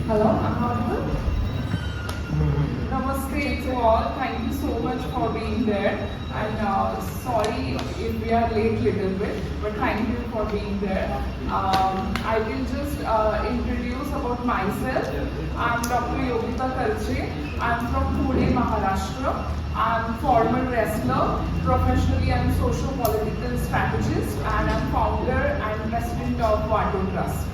Hello, I'm audible. Namaste to all. Thank you so much for being there. And sorry if we are late little bit, but thank you for being there. I will just introduce about myself. I'm Dr. Yogita Kalche. I'm from Pune, Maharashtra. I'm former wrestler. Professionally, I'm socio-political strategist, and I'm founder and president of WATO Trust.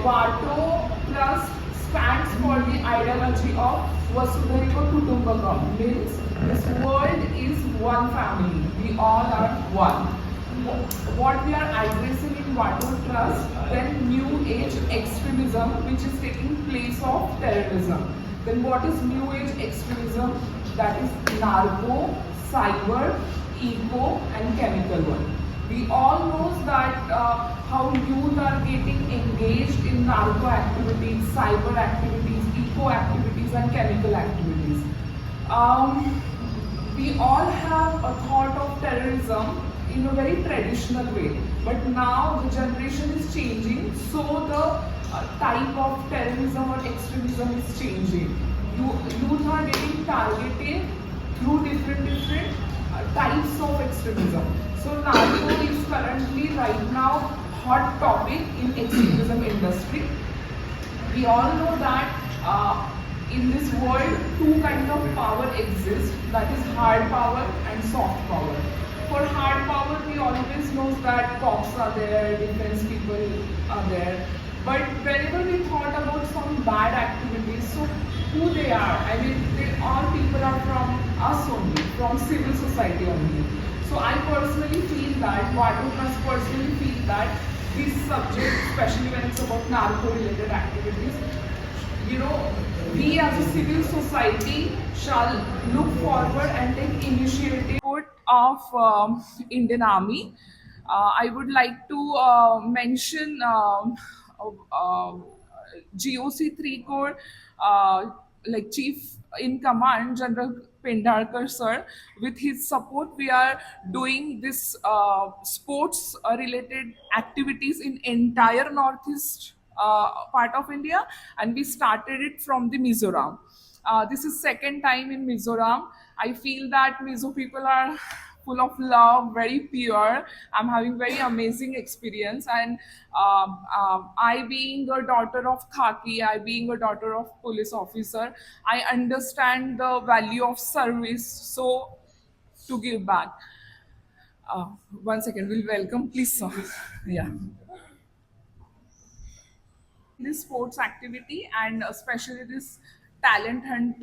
WATO Trust stands for the ideology of Vasudhaiva Kutumbakam, means this world is one family, we all are one. What we are addressing in WATO Trust, then new age extremism, which is taking place of terrorism. Then what is new age extremism? That is narco, cyber, eco and chemical one. We all know that how youth are getting engaged in narco activities, cyber activities, eco activities and chemical activities. We all have a thought of terrorism in a very traditional way, but now the generation is changing, so the type of terrorism or extremism is changing. Youth are getting targeted through different types of extremism. So narco is currently right now hot topic in extremism industry. We all know that in this world two kinds of power exist, that is hard power and soft power. For hard power we always know that cops are there, defense people are there, but whenever we thought about some bad activities, so who they are, I mean they all people are from us only, from civil society only. So I personally feel that, WATO Trust personally feel that this subject, especially when it's about narco-related activities, we as a civil society shall look forward and take initiative of Indian Army. I would like to mention GOC 3 Corps, like Chief in Command, General Pendharkar sir. With his support, we are doing this sports related activities in entire northeast part of India, and we started it from the Mizoram. This is second time in Mizoram. I feel that Mizo people are full of love, very pure. I'm having very amazing experience, and I being a daughter of khaki, I being a daughter of police officer, I understand the value of service. So to give back. Uh, 1 second, we'll welcome, please, sir. Yeah. This sports activity and especially this talent hunt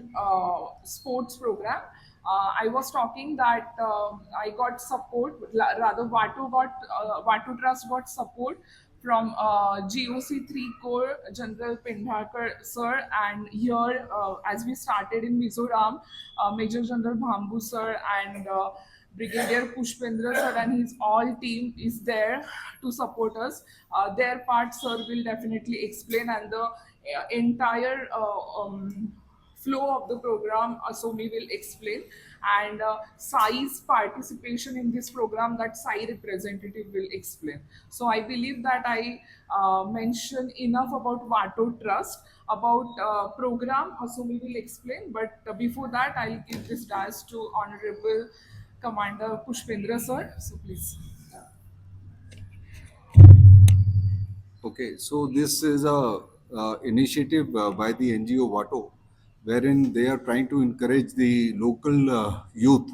sports program. I was talking that I got support, rather WATO Trust got support from GOC 3 Corps General Pendharkar sir, and here as we started in Mizoram, Major General Bhambu sir and Brigadier Pushpendra sir and his all team is there to support us. Their part, sir, will definitely explain, and the entire flow of the program, Asomi will explain. And Sai's participation in this program, that Sai representative will explain. So I believe that I mentioned enough about WATO Trust. About program, Asumi will explain. But before that, I'll give this task to Honorable Commander Pushpendra sir. So please. Okay, so this is a initiative by the NGO WATO, wherein they are trying to encourage the local youth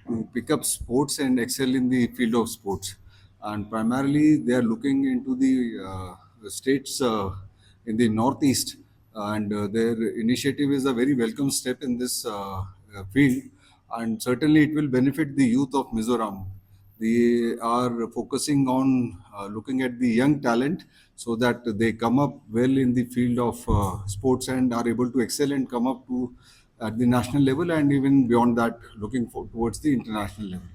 to pick up sports and excel in the field of sports. And primarily, they are looking into the states in the northeast, and their initiative is a very welcome step in this field, and certainly it will benefit the youth of Mizoram. They are focusing on looking at the young talent so that they come up well in the field of sports and are able to excel and come up to at the national level and even beyond that, looking towards the international level.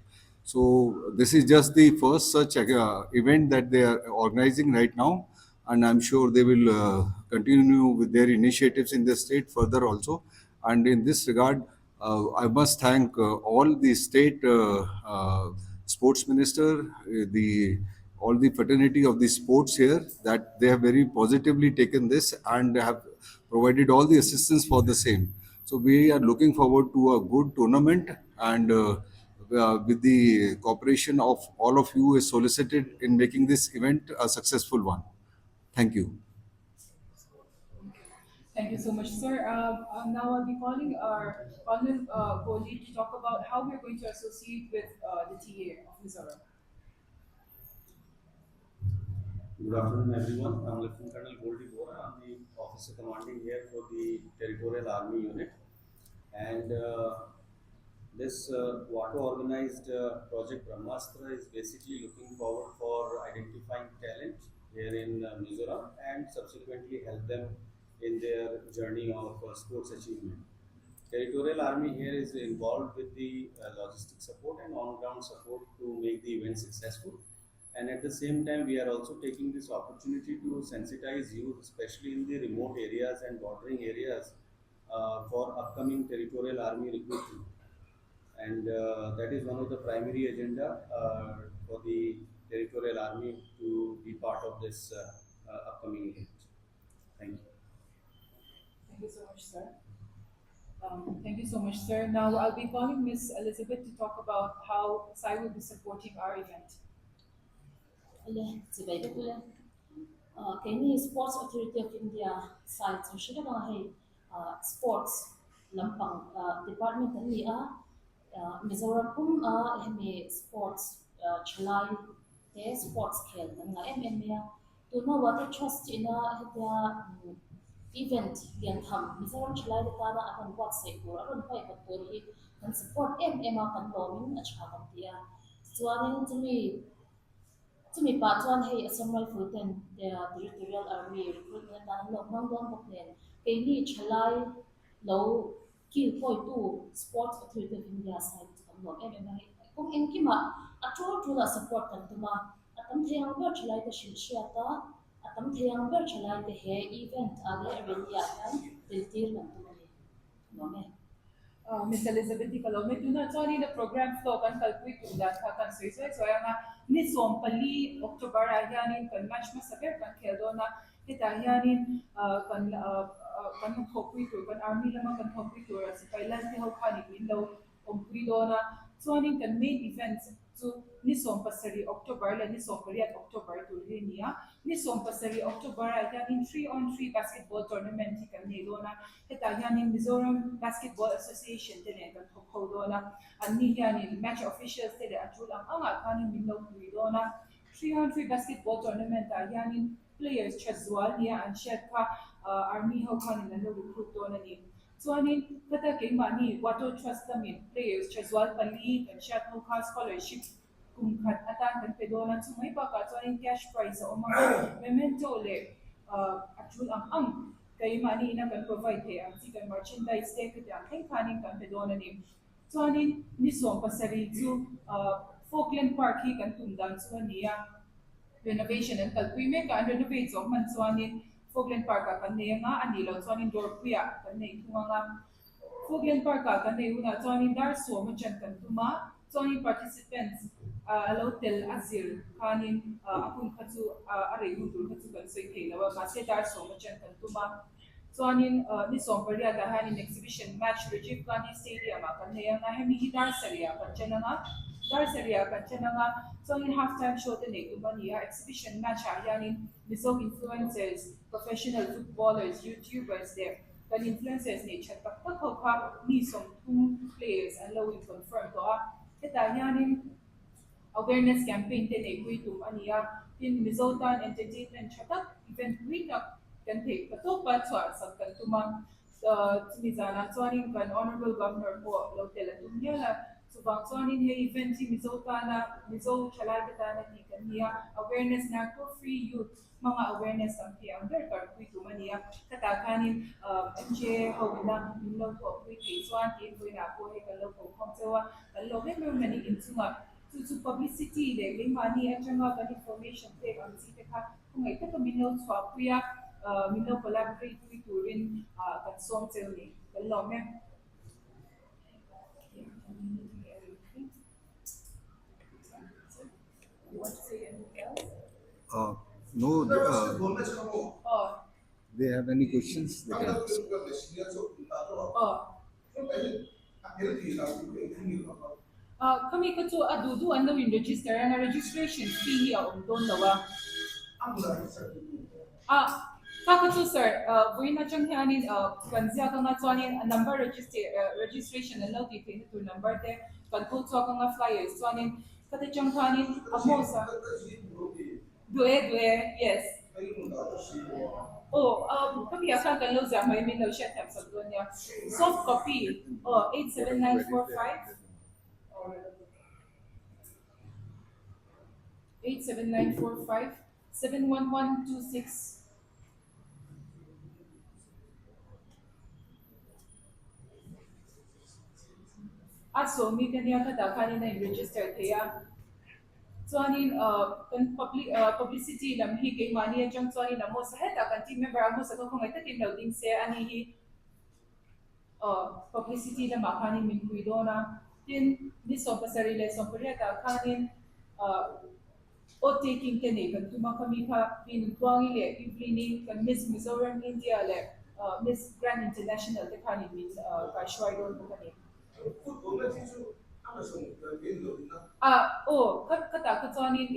So this is just the first such event that they are organizing right now, and I'm sure they will continue with their initiatives in the state further also. And in this regard, I must thank all the state sports minister, the all the fraternity of the sports here that they have very positively taken this and have provided all the assistance for the same. So we are looking forward to a good tournament and with the cooperation of all of you is solicited in making this event a successful one. Thank you. Thank you so much, sir. Now I'll be calling our Colonel Kohli to talk about how we're going to associate with the TA of Mizoram. Good afternoon, everyone. I'm Lieutenant Colonel Goldie Bora. I'm the officer commanding here for the Territorial Army Unit. And this WATO organized project Brahmastra is basically looking forward for identifying talent here in Mizoram and subsequently help them in their journey of sports achievement. Territorial Army here is involved with the logistic support and on-ground support to make the event successful. And at the same time, we are also taking this opportunity to sensitize youth, especially in the remote areas and bordering areas, for upcoming Territorial Army recruitment. And that is one of the primary agenda for the Territorial Army to be part of this upcoming event. Thank you. Thank you so much, sir. Thank you so much, sir. Now I'll be calling Miss Elizabeth to talk about how Sai will be supporting our event. Ole, zibai kule. Kini Sports Authority of India site so shida na hai sports lampang department ni Mizoram hemi sports chalai te sports khel na MMA to no WATO Trust ina hetia event lian tham Mizoram chalai de ta na akan buatsaihin aron pai ka tori kan support MMA kan lomin acha kan dia chuanin chumi chumi pa chuan hei Assam Rifle ten the Territorial Army recruitment na lo mang don bok nen keini chalai lo kil poi tu Sports Authority of India side kan lo em em kung en kima atro tro la support kan tuma atam theyang ber chalai ta shil shia ta atam theyang ber chalai te he event age relia kan tiltir kan tuma ni no me Miss Elizabeth Nicolo, may tuna sorry the program flow kan kalpui tunda ka kan soy so nga ni som pali October ayanin kan match masaber kan keldo na kita ayanin kan hopui tu kan army lama kan hopui tu sa pailan ti ho khani window ompui do na so anin kan main events so ni som pasari October la ni som pali at October tu niya ni som pasari October ayanin 3-on-3 basketball tournament kan ni do na kita yanin Mizoram Basketball Association tene kan thokho dona anni yanin match officials tene ajulang anga kanin minno kuidona 300 basketball tournament yanin players chhawpchhuah niya an sherpa army ho kanin nalo recruit dona ni so anin kata ke mani WATO Trust lamin players chhawpchhuah pali kan shat no scholarship kung khat atan kan pedona sumay pa ka so anin cash prize o mga memento le ajulang kay mani ina kan provide he ang si kan merchandise te kita ang kanin kan pedona ni so anin ni som pasari zu Falkland Park hi kan tundan so niya renovation and kalpui me kan renovate so man so anin Falkland Park kan ne nga anilo so anin door kuya kan ne nga Falkland Park kan ne una so anin dar so mo chan kan tuma so anin participants hotel azil kanin akun khatsu are hundur khatsu kan sei thela ba se dar so mo chan kan tuma so anin ni som paria da hanin exhibition match Rajiv Gandhi Stadium kan ne nga hemi dar saria kan chananga so in halftime show the ne kumania exhibition match yanin miso influencers professional footballers YouTubers there kan influencers ne chat tak tak ka ni som two players and low confirm to kita yanin awareness campaign te ne kui tu ania in Mizoram entertainment chatak event week up kan take to pa chwa sa kan tuma mizana chuanin kan honorable governor po local tumya la subang chuanin he event si Mizo chalai betana ni kan niya awareness na ko free youth mga awareness ang ti ang der kui tu mania katakanin MJ hawina minlo ko kui ti chuan ti kui na ko he kan lo ko khom chewa kan lo me mani inchunga to publicity le le mani atanga kan information te kan si te kha kung ai ta minno chwa kuya minno collaborate with turin kan som cheu ni kan lo me you want to say anything else? No, Oh, they have any questions? They can ask. oh. Kami ko to adudu ano yung register na registration fee don't lawa. Kaka to sir, buhay na dyan hanin, kanziya ka nga to anin, number registration na lauti kayo to number te, kanto to ka nga flyers, to anin, kata dyan hanin, amo sa, due, yes. Oh, kami akan kan lo za may min lo siya tap sa doon niya. Soft copy, 87945. 87945 71126. So mi kanya kada kanina yung register kaya so anin kan publicity lam hi kay mani jang so anin amo sa heta kan team member amo sa kung ita team loading se ani hi publicity lam akani min kuidona tin ni so pasarili so pariata kanin o taking kani kan tuma kami ka pintuangi le evening kan Miss Mizoram India le Miss Grand International te kani min ka shwaidon ko kani kata katsonin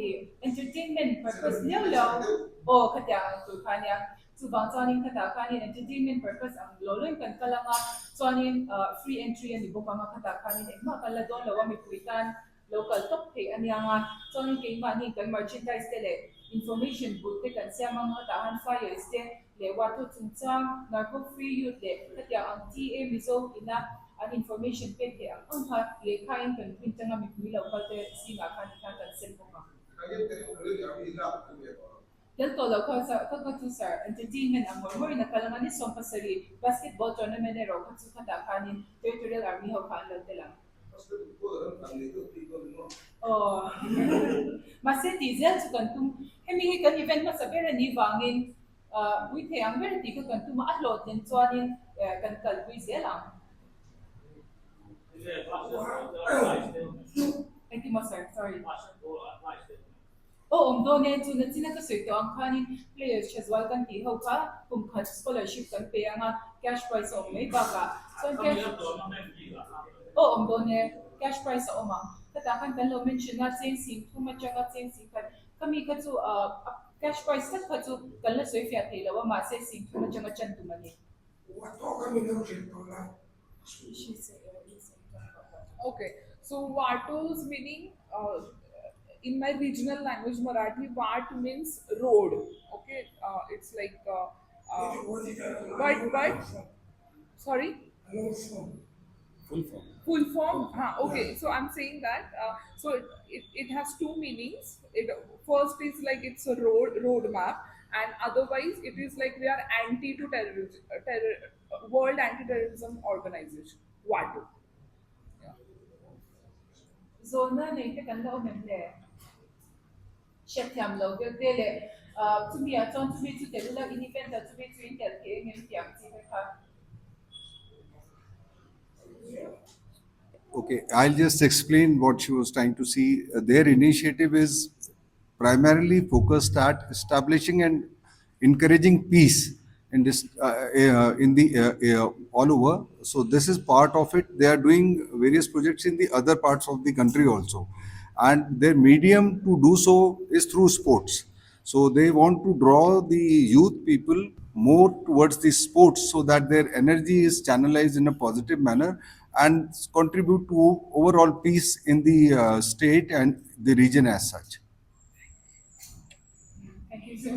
entertainment purpose niya lang. Kata to kanya. Subang sonin kata kanya entertainment purpose ang loloy kan kalanga sonin free entry ang ibo kama kata kanya ma kala don lawa mi puitan local top kay anya nga sonin kay mani kan merchandise tele information booth kan siamang tahan fire este le WATO Trust narco free youth le kaya ang TA Mizo ina ang information peke ang ha le kain kan pinta nga mikmila upate singa kan kan selfo nga del tolo ko sa kagatu sir entertainment ang more na kalangan ni som pasari basketball tournament ero katsu kata kanin Territorial Army-ah kan lang masih diesel sukan tum hemi kan event masabera ni wangin wite ang very tiga kan tum upload din soanin kan kalbui zelang. Thank you, sir. Sorry. Doon to na sinakasito ang kanin players siya zwal kan tihaw ka kung kat scholarship kan paya nga cash prize o may baka. So ang cash doon cash prize sa umang. Katakan kan lo mention na sing tumatya ka sing kan kami katsu cash prize katsu kan la soy fiat lawa ma sing tumatya ka chan tumani. Okay, so WATO's meaning in my regional language Marathi, Wat means road. Okay, it's like but sorry, Full form. full form. Okay, so I'm saying that so it has two meanings. First is like it's a road map, and otherwise it is like we are anti to terrorism, World Anti-Terrorism Organization. WATO. Zona na ite kan lo memle. Shetyam lo gele to be a ton to be to the lula independent to be to intel ke ngem tiam ti ka. Okay, I'll just explain what she was trying to see. Their initiative is primarily focused at establishing and encouraging peace in this in the all over. So this is part of it. They are doing various projects in the other parts of the country also, and their medium to do so is through sports. So they want to draw the youth people more towards the sports so that their energy is channelized in a positive manner and contribute to overall peace in the state and the region as such. Thank you sir.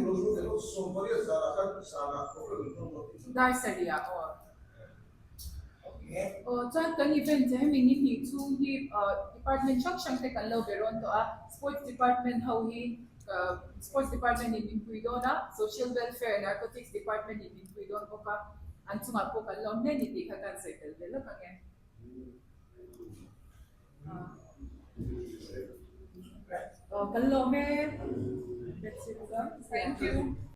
Dar saria chan kan event je mi ni chu hi department chang te kan lo beron to sports department how hi sports department in Kuidona, social welfare and narcotics department in Kuidon ko ka an chunga ko kan lo ne ni ti ka kan cycle de lo ka nge kan lo me that's it. Thank you.